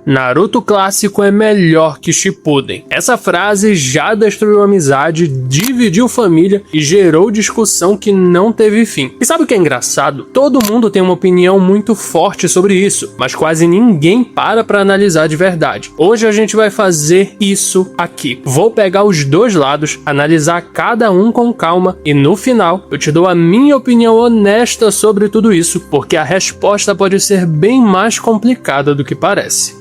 Naruto clássico é melhor que Shippuden. Essa frase já destruiu amizade, dividiu família e gerou discussão que não teve fim. E sabe o que é engraçado? Todo mundo tem uma opinião muito forte sobre isso, mas quase ninguém para pra analisar de verdade. Hoje a gente vai fazer isso aqui. Vou pegar os dois lados, analisar cada um com calma e no final eu te dou a minha opinião honesta sobre tudo isso, porque a resposta pode ser bem mais complicada do que parece.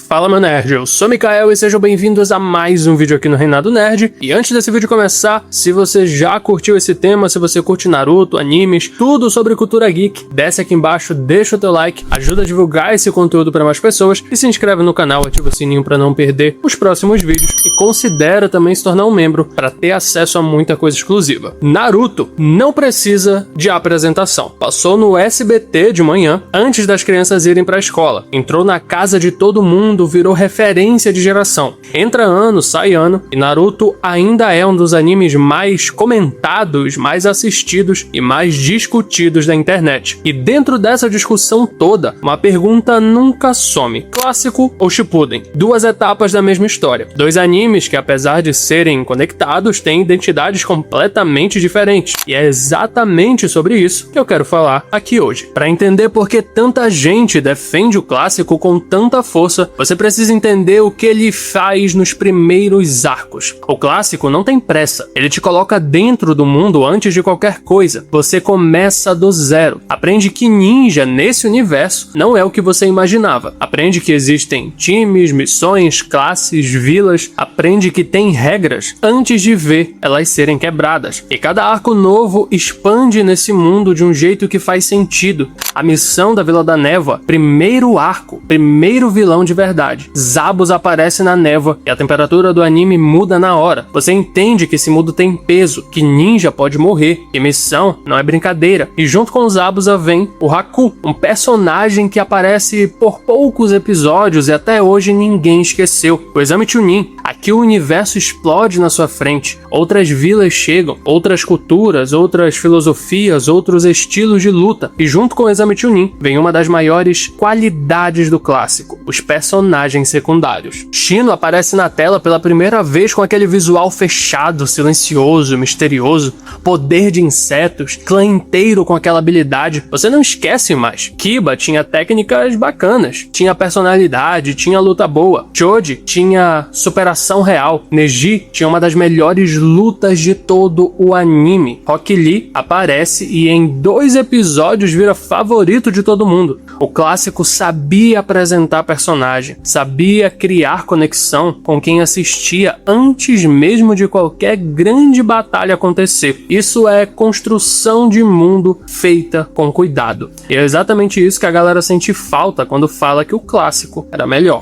Fala meu nerd, eu sou Mikael e sejam bem-vindos a mais um vídeo aqui no Reinado Nerd. E antes desse vídeo começar, se você já curtiu esse tema, se você curte Naruto, animes, tudo sobre cultura geek, desce aqui embaixo, deixa o teu like, ajuda a divulgar esse conteúdo para mais pessoas e se inscreve no canal, ativa o sininho para não perder os próximos vídeos e considera também se tornar um membro para ter acesso a muita coisa exclusiva. Naruto não precisa de apresentação. Passou no SBT de manhã, antes das crianças irem para a escola. Entrou na casa de todo mundo, virou referência de geração. Entra ano, sai ano, e Naruto ainda é um dos animes mais comentados, mais assistidos e mais discutidos da internet. E dentro dessa discussão toda, uma pergunta nunca some: clássico ou Shippuden? Duas etapas da mesma história. Dois animes que, apesar de serem conectados, têm identidades completamente diferentes. E é exatamente sobre isso que eu quero falar aqui hoje. Para entender por que tanta gente defende o clássico com tanta força, você precisa entender o que ele faz nos primeiros arcos. O clássico não tem pressa, ele te coloca dentro do mundo antes de qualquer coisa. Você começa do zero. Aprende que ninja nesse universo não é o que você imaginava. Aprende que existem times, missões, classes, vilas. Aprende que tem regras antes de ver elas serem quebradas. E cada arco novo expande nesse mundo de um jeito que faz sentido. A missão da Vila da Névoa, primeiro arco, primeiro vilão de verdade. Zabuza aparece na névoa e a temperatura do anime muda na hora. Você entende que esse mundo tem peso, que ninja pode morrer, e missão não é brincadeira. E junto com o Zabuza vem o Haku, um personagem que aparece por poucos episódios e até hoje ninguém esqueceu. O Exame Chunin. Aqui o universo explode na sua frente. Outras vilas chegam, outras culturas, outras filosofias, outros estilos de luta. E junto com o Exame Chunin vem uma das maiores qualidades do clássico: os personagens secundários. Shino aparece na tela pela primeira vez com aquele visual fechado, silencioso, misterioso, poder de insetos, clã inteiro com aquela habilidade. Você não esquece mais. Kiba tinha técnicas bacanas, tinha personalidade, tinha luta boa. Choji tinha superação real. Neji tinha uma das melhores lutas de todo o anime. Rock Lee aparece e em 2 episódios vira favorito de todo mundo. O clássico sabia apresentar personagem, sabia criar conexão com quem assistia antes mesmo de qualquer grande batalha acontecer. Isso é construção de mundo feita com cuidado. E é exatamente isso que a galera sente falta quando fala que o clássico era melhor.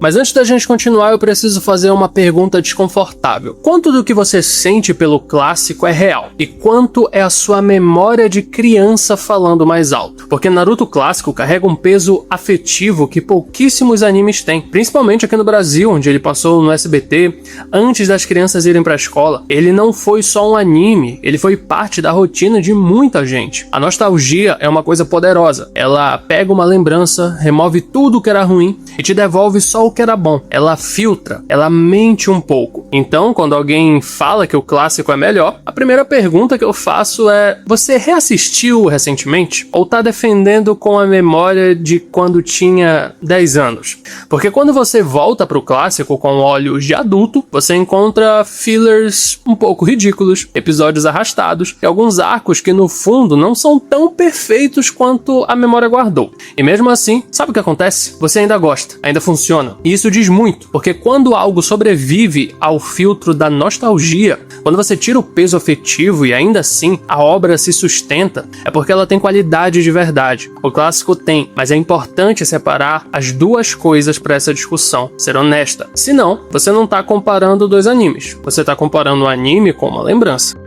Mas antes da gente continuar, eu preciso fazer uma pergunta desconfortável. Quanto do que você sente pelo clássico é real? E quanto é a sua memória de criança falando mais alto? Porque Naruto clássico carrega um peso afetivo que pouquíssimos animes têm. Principalmente aqui no Brasil, onde ele passou no SBT, antes das crianças irem pra escola. Ele não foi só um anime, ele foi parte da rotina de muita gente. A nostalgia é uma coisa poderosa. Ela pega uma lembrança, remove tudo que era ruim e te devolve só o que era bom. Ela filtra, ela mente um pouco. Então, quando alguém fala que o clássico é melhor, a primeira pergunta que eu faço é: você reassistiu recentemente? Ou tá defendendo com a memória de quando tinha 10 anos? Porque quando você volta pro clássico com olhos de adulto, você encontra fillers um pouco ridículos, episódios arrastados e alguns arcos que no fundo não são tão perfeitos quanto a memória guardou. E mesmo assim, sabe o que acontece? Você ainda gosta, ainda funciona. E isso diz muito, porque quando algo sobrevive ao filtro da nostalgia, quando você tira o peso afetivo e ainda assim a obra se sustenta, é porque ela tem qualidade de verdade. O clássico tem, mas é importante separar as duas coisas para essa discussão, ser honesta. Senão, você não tá comparando dois animes, você tá comparando um anime com uma lembrança.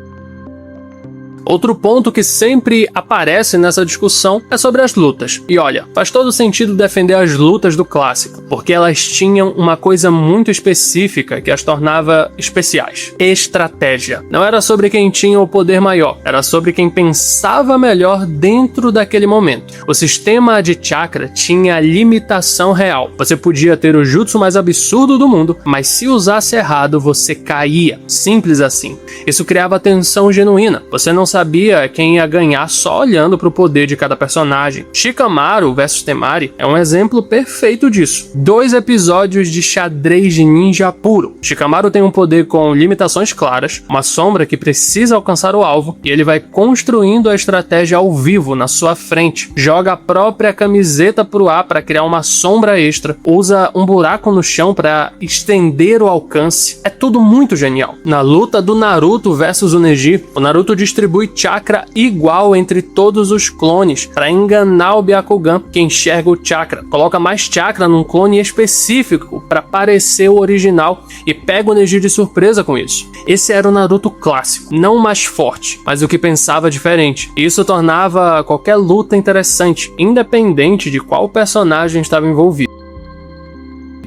Outro ponto que sempre aparece nessa discussão é sobre as lutas. E olha, faz todo sentido defender as lutas do clássico, porque elas tinham uma coisa muito específica que as tornava especiais: estratégia. Não era sobre quem tinha o poder maior, era sobre quem pensava melhor dentro daquele momento. O sistema de chakra tinha limitação real. Você podia ter o jutsu mais absurdo do mundo, mas se usasse errado, você caía. Simples assim. Isso criava tensão genuína. Você não sabia quem ia ganhar só olhando para o poder de cada personagem. Shikamaru vs Temari é um exemplo perfeito disso. 2 episódios de xadrez ninja puro. Shikamaru tem um poder com limitações claras, uma sombra que precisa alcançar o alvo, e ele vai construindo a estratégia ao vivo na sua frente. Joga a própria camiseta pro ar para criar uma sombra extra, usa um buraco no chão para estender o alcance. É tudo muito genial. Na luta do Naruto versus o Neji, o Naruto distribui chakra igual entre todos os clones para enganar o Byakugan que enxerga o chakra. Coloca mais chakra num clone específico para parecer o original e pega o Neji de surpresa com isso. Esse era o Naruto clássico, não o mais forte, mas o que pensava diferente. Isso tornava qualquer luta interessante, independente de qual personagem estava envolvido.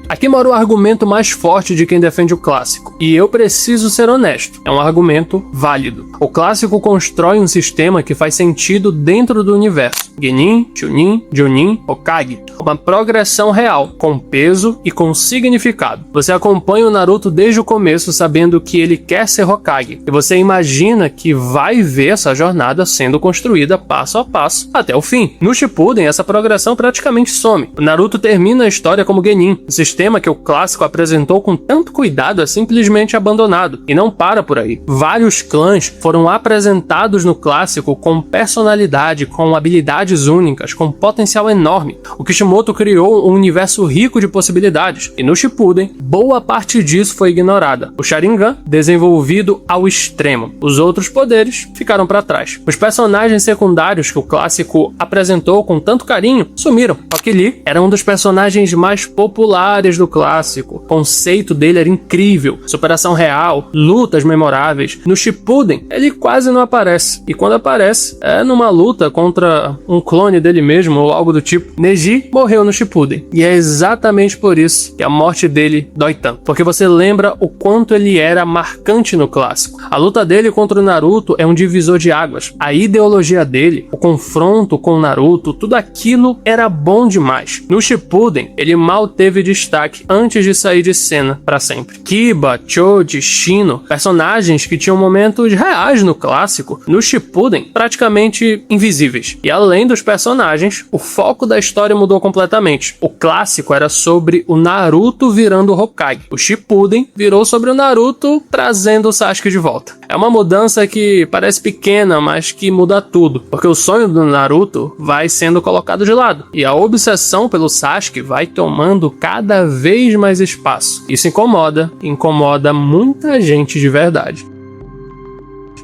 Aqui mora o argumento mais forte de quem defende o clássico, e eu preciso ser honesto, é um argumento válido. O clássico constrói um sistema que faz sentido dentro do universo: Genin, Chunin, Jonin, Hokage. Uma progressão real, com peso e com significado. Você acompanha o Naruto desde o começo sabendo que ele quer ser Hokage, e você imagina que vai ver essa jornada sendo construída passo a passo até o fim. No Shippuden, essa progressão praticamente some. O Naruto termina a história como Genin. O sistema que o clássico apresentou com tanto cuidado é simplesmente abandonado, e não para por aí. Vários clãs foram apresentados no clássico com personalidade, com habilidades únicas, com potencial enorme. O Kishimoto criou um universo rico de possibilidades, e no Shippuden, boa parte disso foi ignorada. O Sharingan, desenvolvido ao extremo. Os outros poderes ficaram para trás. Os personagens secundários que o clássico apresentou com tanto carinho sumiram. Rock Lee era um dos personagens mais populares do clássico. O conceito dele era incrível, superação real, lutas memoráveis. No Shippuden, ele quase não aparece, e quando aparece, é numa luta contra um clone dele mesmo ou algo do tipo. Neji morreu no Shippuden, e é exatamente por isso que a morte dele dói tanto, porque você lembra o quanto ele era marcante no clássico. A luta dele contra o Naruto é um divisor de águas. A ideologia dele, o confronto com o Naruto, tudo aquilo era bom demais. No Shippuden, ele mal teve destaque antes de sair de cena para sempre. Kiba, Choji, Shino, personagens que tinham momentos reais no clássico, no Shippuden, praticamente invisíveis. E além dos personagens, o foco da história mudou completamente. O clássico era sobre o Naruto virando Hokage. O Shippuden virou sobre o Naruto trazendo o Sasuke de volta. É uma mudança que parece pequena, mas que muda tudo, porque o sonho do Naruto vai sendo colocado de lado, e a obsessão pelo Sasuke vai tomando cada vez mais espaço. Isso incomoda muita gente de verdade.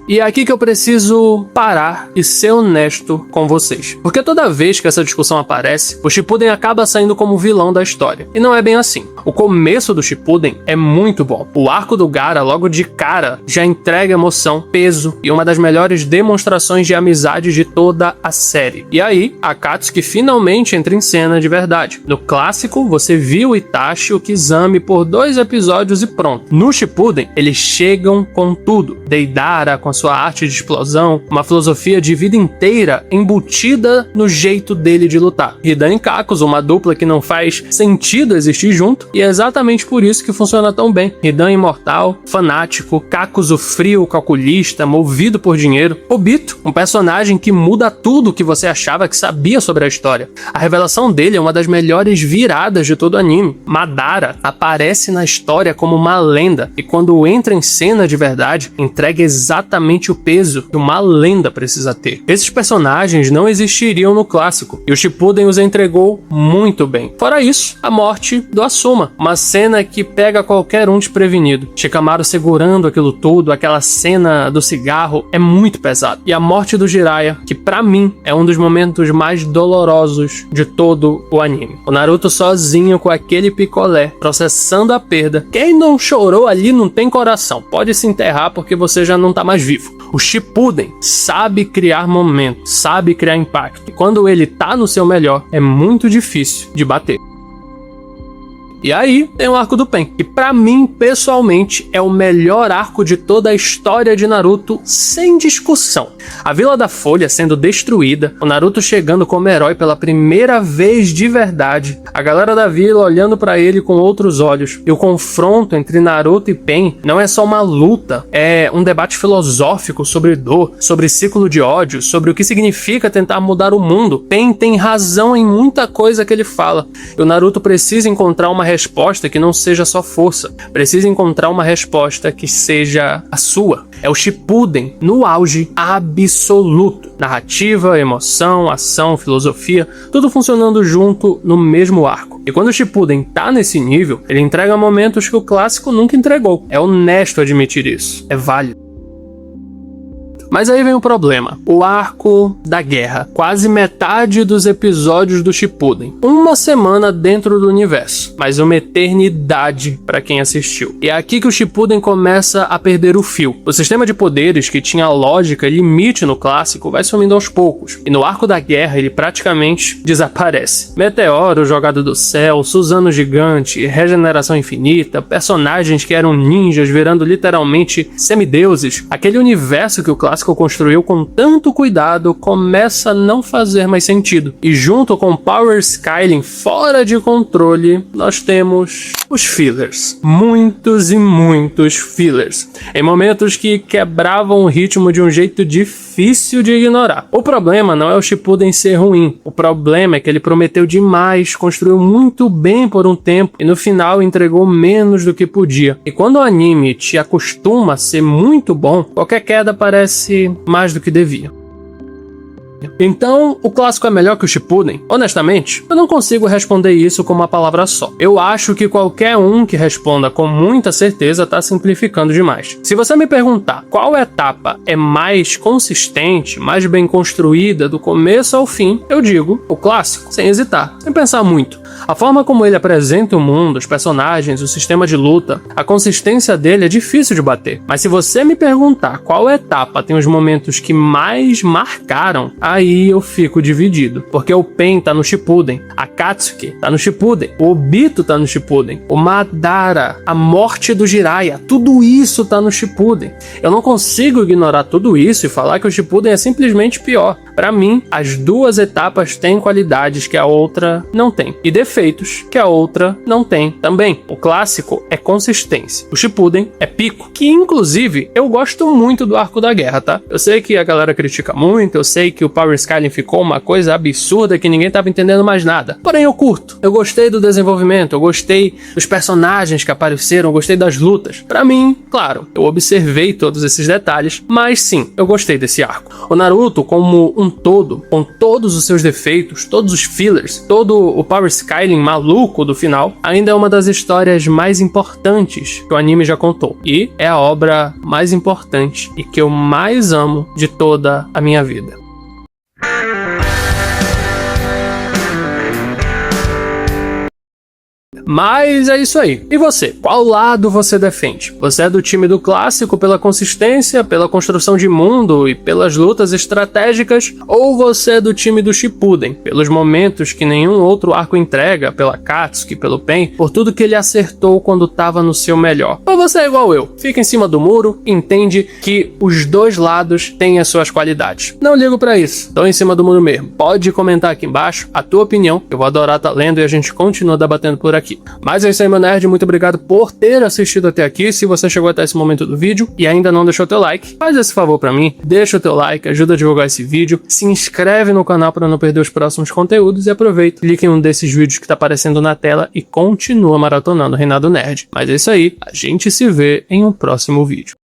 E é aqui que eu preciso parar e ser honesto com vocês. Porque toda vez que essa discussão aparece, o Shippuden acaba saindo como vilão da história. E não é bem assim. O começo do Shippuden é muito bom. O arco do Gaara, logo de cara, já entrega emoção, peso e uma das melhores demonstrações de amizade de toda a série. E aí, a Akatsuki finalmente entra em cena de verdade. No clássico, você viu Itachi e o Kizami por 2 episódios e pronto. No Shippuden, eles chegam com tudo. Deidara com a sua arte de explosão, uma filosofia de vida inteira embutida no jeito dele de lutar. Hidan e Kakuzu, uma dupla que não faz sentido existir junto, e é exatamente por isso que funciona tão bem. Hidan imortal, fanático, Kakuzu frio, calculista, movido por dinheiro. Obito, um personagem que muda tudo que você achava que sabia sobre a história. A revelação dele é uma das melhores viradas de todo o anime. Madara aparece na história como uma lenda, e quando entra em cena de verdade, entrega exatamente o peso que uma lenda precisa ter. Esses personagens não existiriam no clássico, e o Shippuden os entregou muito bem. Fora isso, a morte do Asuma, uma cena que pega qualquer um desprevenido. Shikamaru segurando aquilo tudo, aquela cena do cigarro, é muito pesado. E a morte do Jiraiya, que pra mim é um dos momentos mais dolorosos de todo o anime. O Naruto sozinho com aquele picolé, processando a perda. Quem não chorou ali não tem coração, pode se enterrar porque você já não tá mais vivo. O Shippuden sabe criar momentos, sabe criar impacto. E quando ele tá no seu melhor, é muito difícil de bater. E aí tem o arco do Pen, que pra mim, pessoalmente, é o melhor arco de toda a história de Naruto, sem discussão. A Vila da Folha sendo destruída, o Naruto chegando como herói pela primeira vez de verdade, a galera da vila olhando pra ele com outros olhos, e o confronto entre Naruto e Pen não é só uma luta, é um debate filosófico sobre dor, sobre ciclo de ódio, sobre o que significa tentar mudar o mundo. Pen tem razão em muita coisa que ele fala, e o Naruto precisa encontrar uma resposta que não seja só força, precisa encontrar uma resposta que seja a sua. É o Shippuden no auge absoluto. Narrativa, emoção, ação, filosofia, tudo funcionando junto no mesmo arco. E quando o Shippuden tá nesse nível, ele entrega momentos que o clássico nunca entregou. É honesto admitir isso. É válido. Mas aí vem o problema, o arco da guerra, quase metade dos episódios do Shippuden. Uma semana dentro do universo, mas uma eternidade para quem assistiu. E é aqui que o Shippuden começa a perder o fio. O sistema de poderes que tinha lógica e limite no clássico vai sumindo aos poucos, e no arco da guerra ele praticamente desaparece. Meteoro jogado do céu, Suzano gigante, regeneração infinita, personagens que eram ninjas virando literalmente semideuses. Aquele universo que o clássico construiu com tanto cuidado começa a não fazer mais sentido. E junto com Power Scaling fora de controle, nós temos os fillers. Muitos e muitos fillers. Em momentos que quebravam o ritmo de um jeito difícil de ignorar. O problema não é o Shippuden ser ruim. O problema é que ele prometeu demais, construiu muito bem por um tempo e no final entregou menos do que podia. E quando o anime te acostuma a ser muito bom, qualquer queda parece mais do que devia. Então, o clássico é melhor que o Shippuden? Honestamente, eu não consigo responder isso com uma palavra só. Eu acho que qualquer um que responda com muita certeza tá simplificando demais. Se você me perguntar qual etapa é mais consistente, mais bem construída do começo ao fim, eu digo o clássico, sem hesitar, sem pensar muito. A forma como ele apresenta o mundo, os personagens, o sistema de luta, a consistência dele é difícil de bater. Mas se você me perguntar qual etapa tem os momentos que mais marcaram, aí eu fico dividido. Porque o Pen tá no Shippuden, a Katsuki tá no Shippuden, o Obito tá no Shippuden, o Madara, a morte do Jiraiya, tudo isso tá no Shippuden. Eu não consigo ignorar tudo isso e falar que o Shippuden é simplesmente pior. Pra mim, as duas etapas têm qualidades que a outra não tem, e defeitos que a outra não tem também. O clássico é consistência, o Shippuden é pico, que inclusive eu gosto muito do arco da guerra, tá? Eu sei que a galera critica muito, eu sei que o Power Scaling ficou uma coisa absurda que ninguém tava entendendo mais nada. Porém eu curto, eu gostei do desenvolvimento, eu gostei dos personagens que apareceram, eu gostei das lutas. Pra mim, claro, eu observei todos esses detalhes, mas sim, eu gostei desse arco. O Naruto como um todo, com todos os seus defeitos, todos os fillers, todo o Power Scaling maluco do final, ainda é uma das histórias mais importantes que o anime já contou. E é a obra mais importante e que eu mais amo de toda a minha vida. Mas é isso aí. E você? Qual lado você defende? Você é do time do clássico pela consistência, pela construção de mundo e pelas lutas estratégicas? Ou você é do time do Shippuden, pelos momentos que nenhum outro arco entrega, pela Katsuki, pelo Pen, por tudo que ele acertou quando estava no seu melhor? Ou você é igual eu, fica em cima do muro e entende que os dois lados têm as suas qualidades? Não ligo pra isso, tô em cima do muro mesmo. Pode comentar aqui embaixo a tua opinião, eu vou adorar estar lendo e a gente continua debatendo por aqui. Mas é isso aí, meu nerd, muito obrigado por ter assistido até aqui. Se você chegou até esse momento do vídeo e ainda não deixou teu like, faz esse favor pra mim, deixa o teu like, ajuda a divulgar esse vídeo, se inscreve no canal para não perder os próximos conteúdos e aproveita, clica em um desses vídeos que tá aparecendo na tela e continua maratonando Reinado Nerd. Mas é isso aí, a gente se vê em um próximo vídeo.